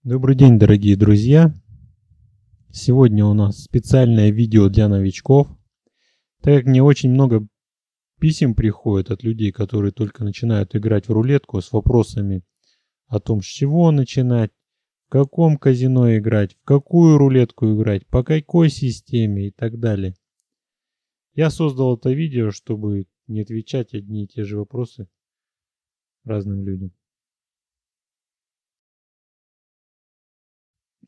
Добрый день, дорогие друзья! Сегодня у нас специальное видео для новичков. Так как мне очень много писем приходит от людей, которые только начинают играть в рулетку, с вопросами о том, с чего начинать, в каком казино играть, в какую рулетку играть, по какой системе и так далее. Я создал это видео, чтобы не отвечать одни и те же вопросы разным людям.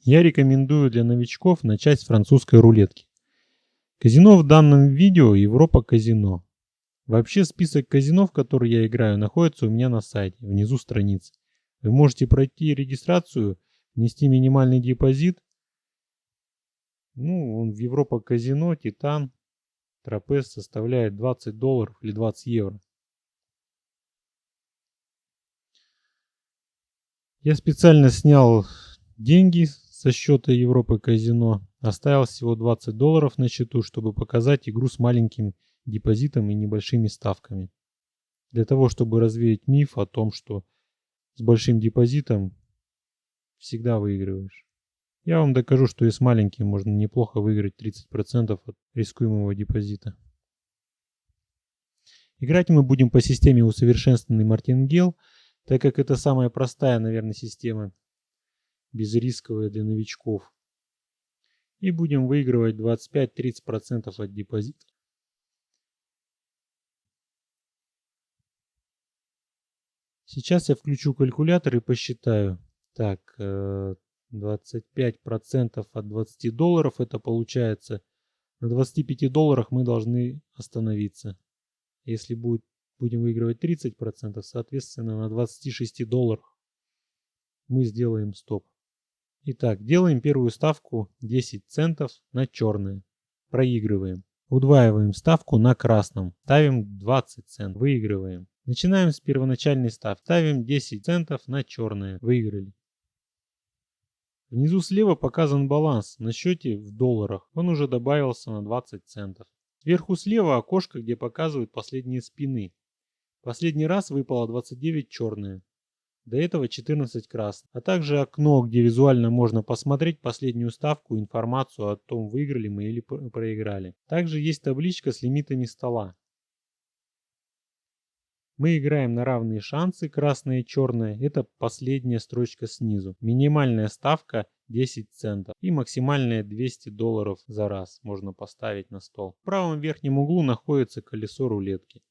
Я рекомендую для новичков начать с французской рулетки. Казино в данном видео Европа Казино. Вообще список казино, в которые я играю, находится у меня на сайте, внизу страницы. Вы можете пройти регистрацию, внести минимальный депозит. Он в Европа Казино, Титан, Трапез составляет $20 или 20 евро. Я специально снял деньги со счета Европы Казино, оставил всего $20 на счету, чтобы показать игру с маленьким депозитом и небольшими ставками. Для того, чтобы развеять миф о том, что с большим депозитом всегда выигрываешь. Я вам докажу, что и с маленьким можно неплохо выиграть 30% от рискуемого депозита. Играть мы будем по системе усовершенствованный Мартингейл, так как это самая простая, наверное, система, безрисковая для новичков. И будем выигрывать 25-30% от депозита. Сейчас я включу калькулятор и посчитаю. Так, 25% от $20 это получается. На $25 мы должны остановиться. Если будем выигрывать 30%, соответственно на $26 мы сделаем стоп. Итак, делаем первую ставку 10 центов на черное. Проигрываем. Удваиваем ставку на красном. Ставим 20 центов. Выигрываем. Начинаем с первоначальной ставки. Ставим 10 центов на черное. Выиграли. Внизу слева показан баланс на счете в долларах. Он уже добавился на 20 центов. Сверху слева окошко, где показывают последние спины. Последний раз выпало 29 черное. До этого 14 красных. А также окно, где визуально можно посмотреть последнюю ставку и информацию о том, выиграли мы или проиграли. Также есть табличка с лимитами стола. Мы играем на равные шансы, красное и черное. Это последняя строчка снизу. Минимальная ставка 10 центов и максимальная $200 за раз можно поставить на стол. В правом верхнем углу находится колесо рулетки.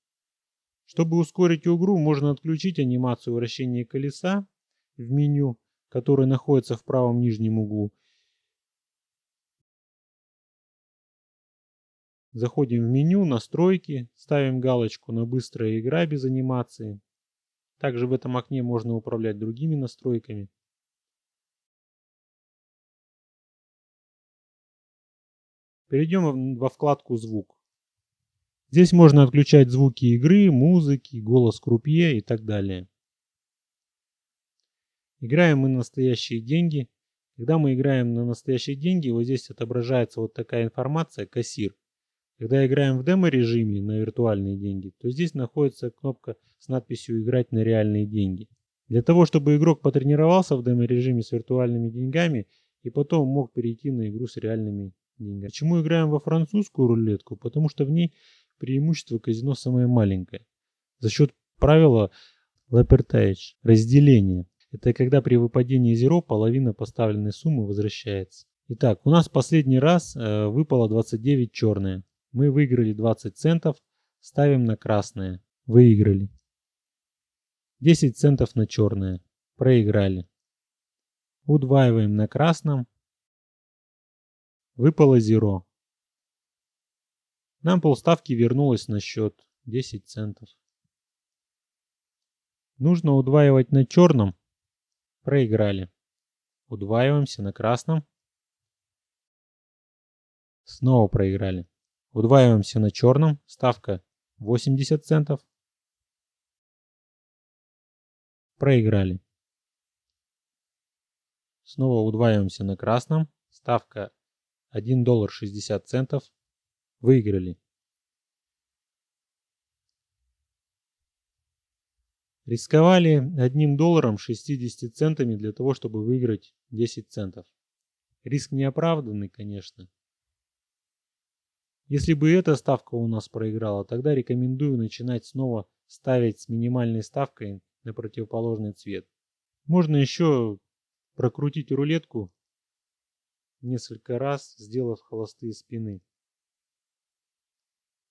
Чтобы ускорить игру, можно отключить анимацию вращения колеса в меню, которое находится в правом нижнем углу. Заходим в меню, настройки, ставим галочку на быстрая игра без анимации. Также в этом окне можно управлять другими настройками. Перейдем во вкладку «Звук». Здесь можно отключать звуки игры, музыки, голос крупье и так далее. Играем мы на настоящие деньги. Когда мы играем на настоящие деньги, вот здесь отображается вот такая информация «Кассир». Когда играем в демо-режиме на виртуальные деньги, то здесь находится кнопка с надписью «Играть на реальные деньги». Для того, чтобы игрок потренировался в демо-режиме с виртуальными деньгами и потом мог перейти на игру с реальными деньгами. Почему играем во французскую рулетку? Потому что в ней преимущество казино самое маленькое. За счет правила «Лаперtage» – разделения. Это когда при выпадении зеро половина поставленной суммы возвращается. Итак, у нас последний раз выпало 29 черное. Мы выиграли 20 центов, ставим на красное. Выиграли. 10 центов на черное. Проиграли. Удваиваем на красном. Выпало зеро. Нам полставки вернулось на счет 10 центов. Нужно удваивать на черном. Проиграли. Удваиваемся на красном. Снова проиграли. Удваиваемся на черном. Ставка 80 центов. Проиграли. Снова удваиваемся на красном. Ставка $1.60. Выиграли. Рисковали $1 60 центами для того, чтобы выиграть 10 центов. Риск неоправданный, конечно. Если бы эта ставка у нас проиграла, тогда рекомендую начинать снова ставить с минимальной ставкой на противоположный цвет. Можно еще прокрутить рулетку несколько раз, сделав холостые спины.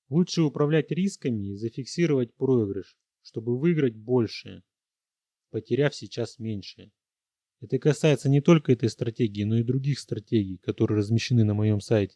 Лучше управлять рисками и зафиксировать проигрыш, чтобы выиграть больше, потеряв сейчас меньше. Это касается не только этой стратегии, но и других стратегий, которые размещены на моем сайте.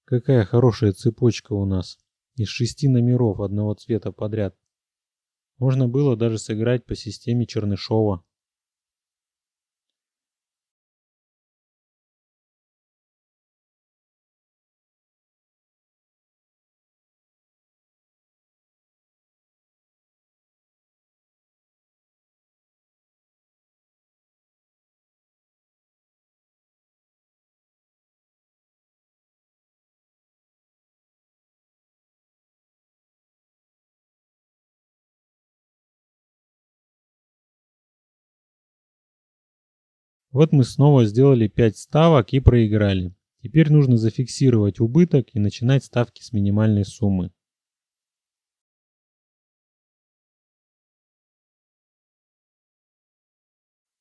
Какая хорошая цепочка у нас из 6 номеров одного цвета подряд. Можно было даже сыграть по системе Чернышова. Вот мы снова сделали 5 ставок и проиграли. Теперь нужно зафиксировать убыток и начинать ставки с минимальной суммы.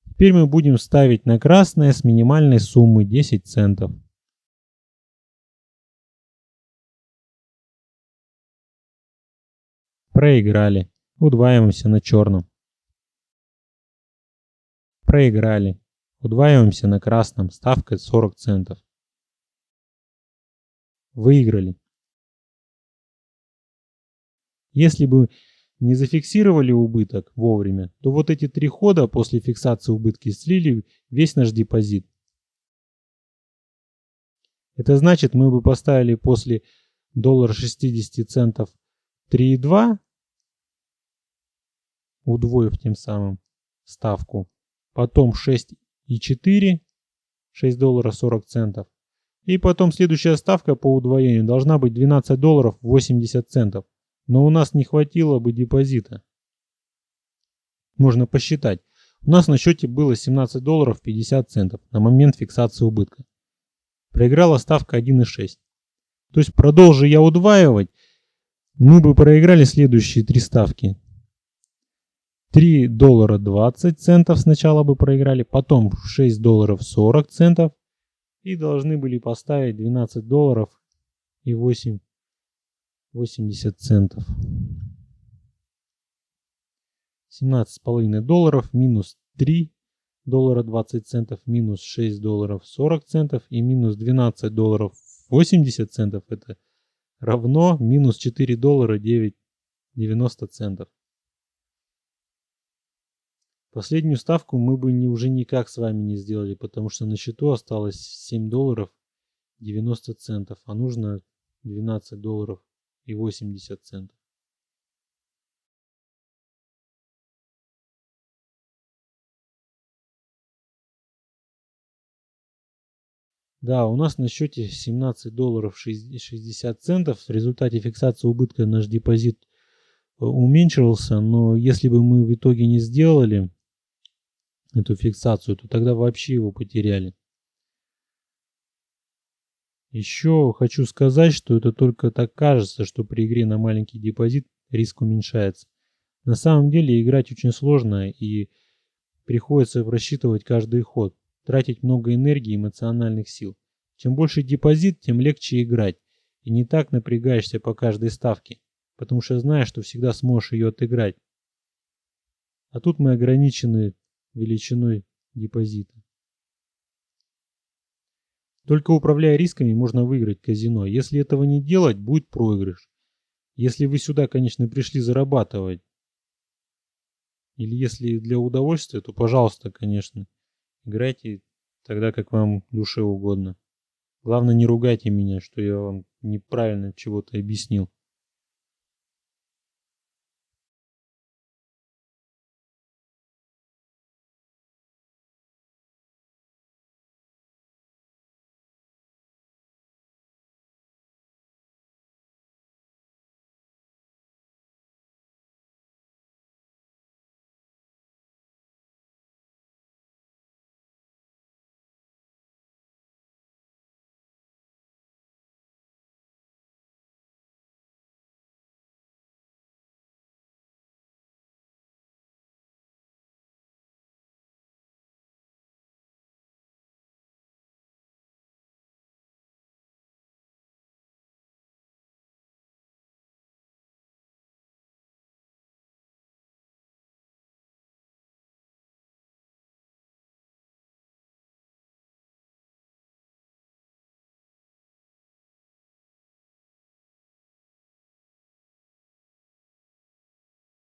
Теперь мы будем ставить на красное с минимальной суммы 10 центов. Проиграли. Удваиваемся на черном. Проиграли. Удваиваемся на красном. Ставка 40 центов. Выиграли. Если бы не зафиксировали убыток вовремя, то вот эти 3 хода после фиксации убытки слили весь наш депозит. Это значит, мы бы поставили после $60 3,2, удвоив тем самым ставку, потом 6,4, $6.40, и потом следующая ставка по удвоению должна быть $12.80. Но у нас не хватило бы депозита. Можно посчитать. У нас на счете было $17.50 на момент фиксации убытка. Проиграла ставка 1,6. То есть, продолжи я удваивать, мы бы проиграли следующие 3 ставки. $3.20 сначала бы проиграли, потом $6.40 и должны были поставить $12.80. 17,5 долларов минус $3.20 минус $6.40 и минус $12.80 это равно минус $4.90. Последнюю ставку мы бы уже никак с вами не сделали, потому что на счету осталось $7.90, а нужно $12.80. Да, у нас на счете $17.60. В результате фиксации убытка наш депозит уменьшился, но если бы мы в итоге не сделали эту фиксацию, то тогда вообще его потеряли. Еще хочу сказать, что это только так кажется, что при игре на маленький депозит риск уменьшается. На самом деле играть очень сложно и приходится рассчитывать каждый ход, тратить много энергии и эмоциональных сил. Чем больше депозит, тем легче играть и не так напрягаешься по каждой ставке, потому что знаешь, что всегда сможешь ее отыграть. А тут мы ограничены величиной депозита. Только управляя рисками, можно выиграть казино. Если этого не делать, будет проигрыш. Если вы сюда, конечно, пришли зарабатывать, или если для удовольствия, то, пожалуйста, конечно, играйте тогда, как вам душе угодно. Главное, не ругайте меня, что я вам неправильно чего-то объяснил.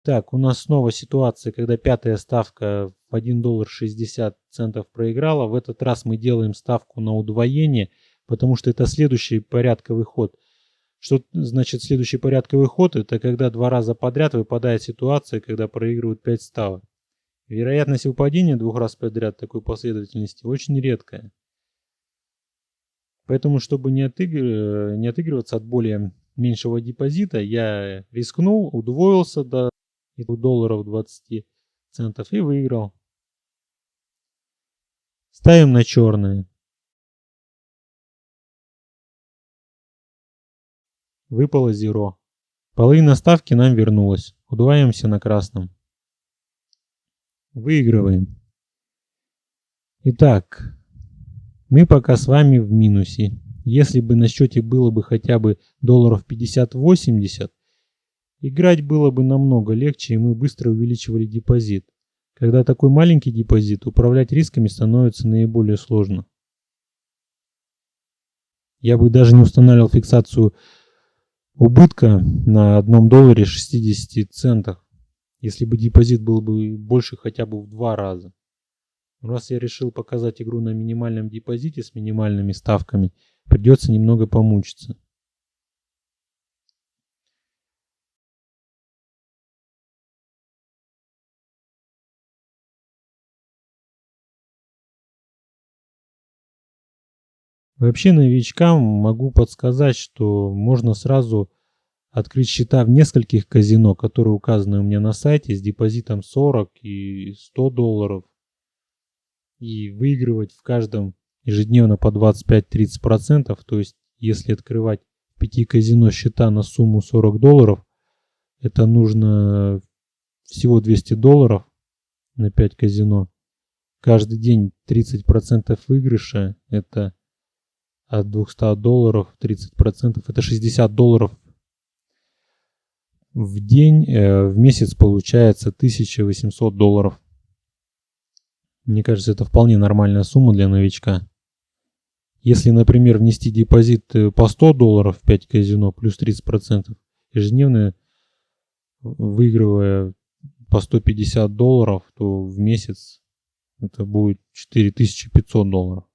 Так, у нас снова ситуация, когда пятая ставка в $1.60 проиграла. В этот раз мы делаем ставку на удвоение, потому что это следующий порядковый ход. Что значит следующий порядковый ход? Это когда два раза подряд выпадает ситуация, когда проигрывают 5 ставок. Вероятность выпадения двух раз подряд такой последовательности очень редкая. Поэтому, чтобы не отыгрываться от более меньшего депозита, я рискнул, удвоился до долларов 20 центов и выиграл. Ставим на черные. Выпало зеро. Половина ставки нам вернулась. Удваиваемся на красном. Выигрываем. Итак, мы пока с вами в минусе. Если бы на счете было бы хотя бы долларов 50-80, играть было бы намного легче, и мы быстро увеличивали депозит. Когда такой маленький депозит, управлять рисками становится наиболее сложно. Я бы даже не устанавливал фиксацию убытка на $1 60 центах, если бы депозит был бы больше хотя бы в 2 раза. Раз я решил показать игру на минимальном депозите с минимальными ставками, придется немного помучиться. Вообще новичкам могу подсказать, что можно сразу открыть счета в нескольких казино, которые указаны у меня на сайте, с депозитом 40 и 100 долларов. И выигрывать в каждом ежедневно по 25-30%. То есть, если открывать в 5 казино счета на сумму 40 долларов, это нужно всего 200 долларов на 5 казино. Каждый день 30% выигрыша, это от 200 долларов 30%, это 60 долларов в день, в месяц получается 1800 долларов. Мне кажется, это вполне нормальная сумма для новичка. Если, например, внести депозит по 100 долларов в 5 казино плюс 30%, ежедневно выигрывая по 150 долларов, то в месяц это будет 4500 долларов.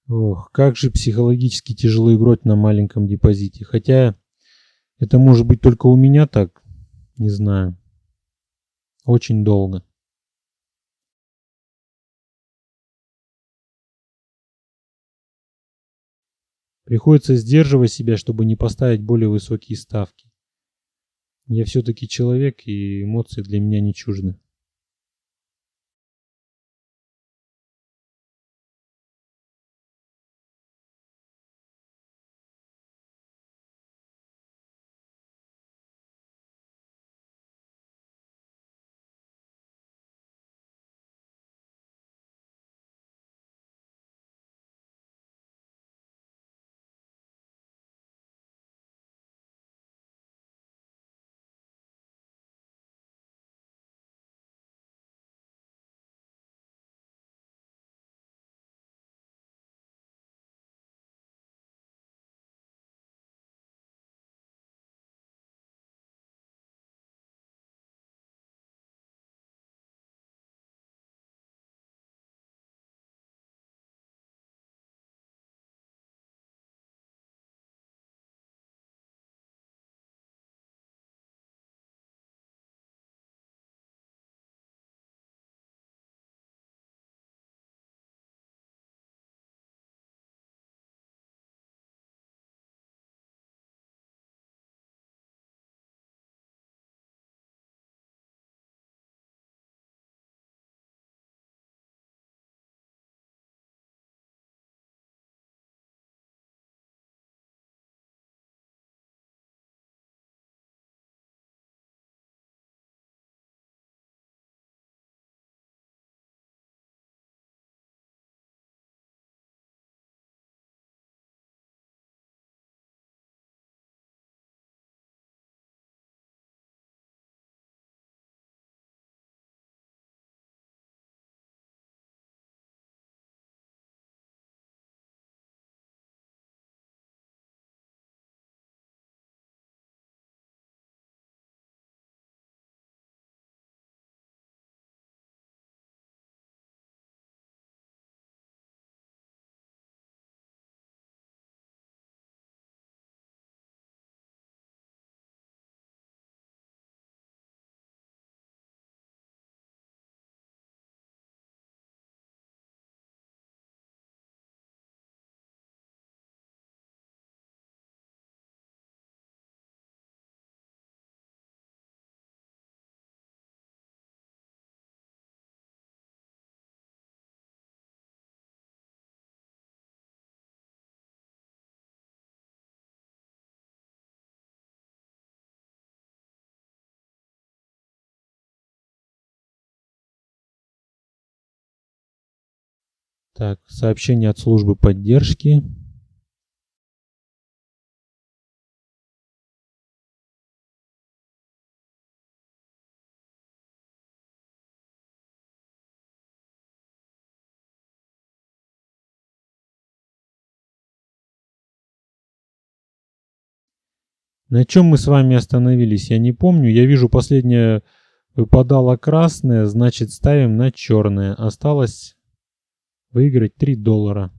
Ох, как же психологически тяжело играть на маленьком депозите. Хотя это может быть только у меня так, не знаю. Очень долго. Приходится сдерживать себя, чтобы не поставить более высокие ставки. Я все-таки человек, и эмоции для меня не чужды. Так, сообщение от службы поддержки. На чем мы с вами остановились, я не помню. Я вижу, последнее выпадало красное, значит ставим на черное. Осталось выиграть $3.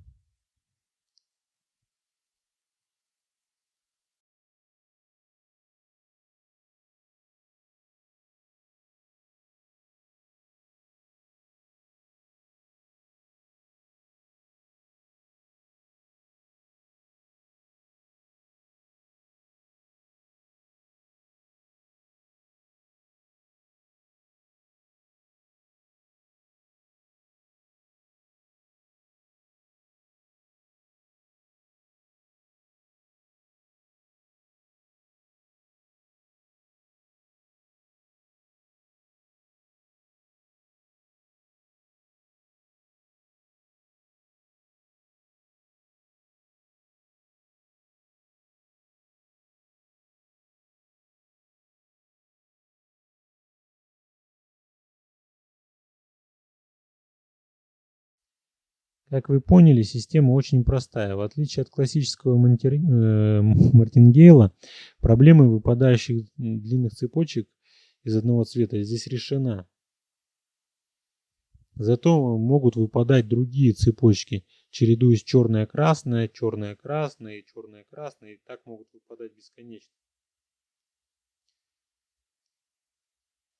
Как вы поняли, система очень простая. В отличие от классического мартингейла, проблема выпадающих длинных цепочек из одного цвета здесь решена. Зато могут выпадать другие цепочки, чередуясь черное-красное, черное-красное и черное-красное, и так могут выпадать бесконечно.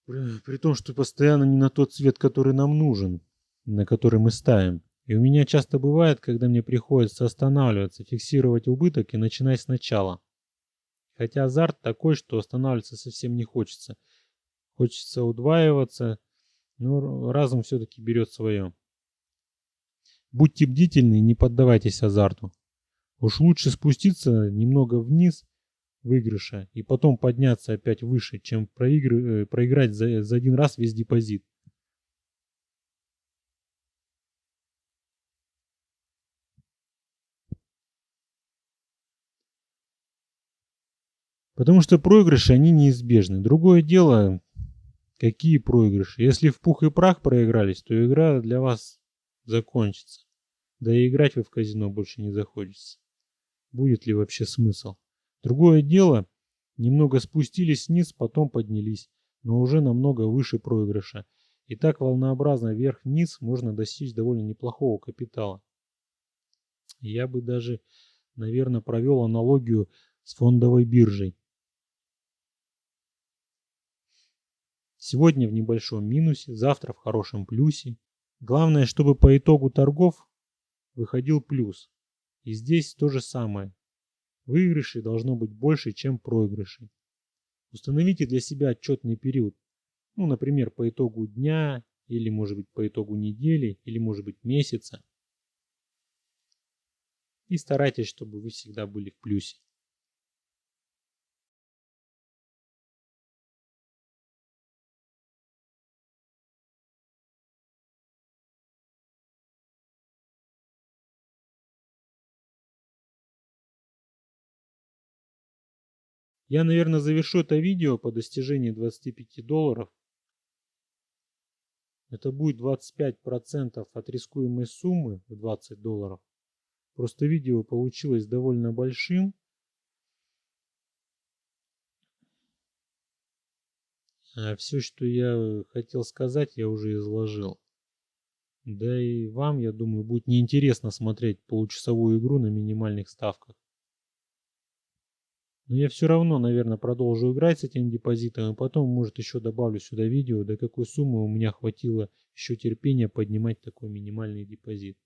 При том, что постоянно не на тот цвет, который нам нужен, на который мы ставим. И у меня часто бывает, когда мне приходится останавливаться, фиксировать убыток и начинать сначала. Хотя азарт такой, что останавливаться совсем не хочется. Хочется удваиваться, но разум все-таки берет свое. Будьте бдительны и не поддавайтесь азарту. Уж лучше спуститься немного вниз выигрыша и потом подняться опять выше, чем проиграть за один раз весь депозит. Потому что проигрыши, они неизбежны. Другое дело, какие проигрыши. Если в пух и прах проигрались, то игра для вас закончится. Да и играть вы в казино больше не захочется. Будет ли вообще смысл? Другое дело, немного спустились вниз, потом поднялись, но уже намного выше проигрыша. И так волнообразно вверх-вниз можно достичь довольно неплохого капитала. Я бы даже, наверное, провел аналогию с фондовой биржей. Сегодня в небольшом минусе, завтра в хорошем плюсе. Главное, чтобы по итогу торгов выходил плюс. И здесь то же самое. Выигрышей должно быть больше, чем проигрышей. Установите для себя отчетный период. Ну, например, по итогу дня, или может быть по итогу недели, или может быть месяца. И старайтесь, чтобы вы всегда были в плюсе. Я, наверное, завершу это видео по достижении $25. Это будет 25% от рискуемой суммы в $20. Просто видео получилось довольно большим. А все, что я хотел сказать, я уже изложил. Да и вам, я думаю, будет неинтересно смотреть получасовую игру на минимальных ставках. Но я все равно, наверное, продолжу играть с этим депозитом, и потом, может, еще добавлю сюда видео, до какой суммы у меня хватило еще терпения поднимать такой минимальный депозит.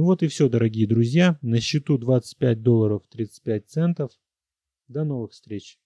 Ну вот и все, дорогие друзья. На счету $25.35. До новых встреч.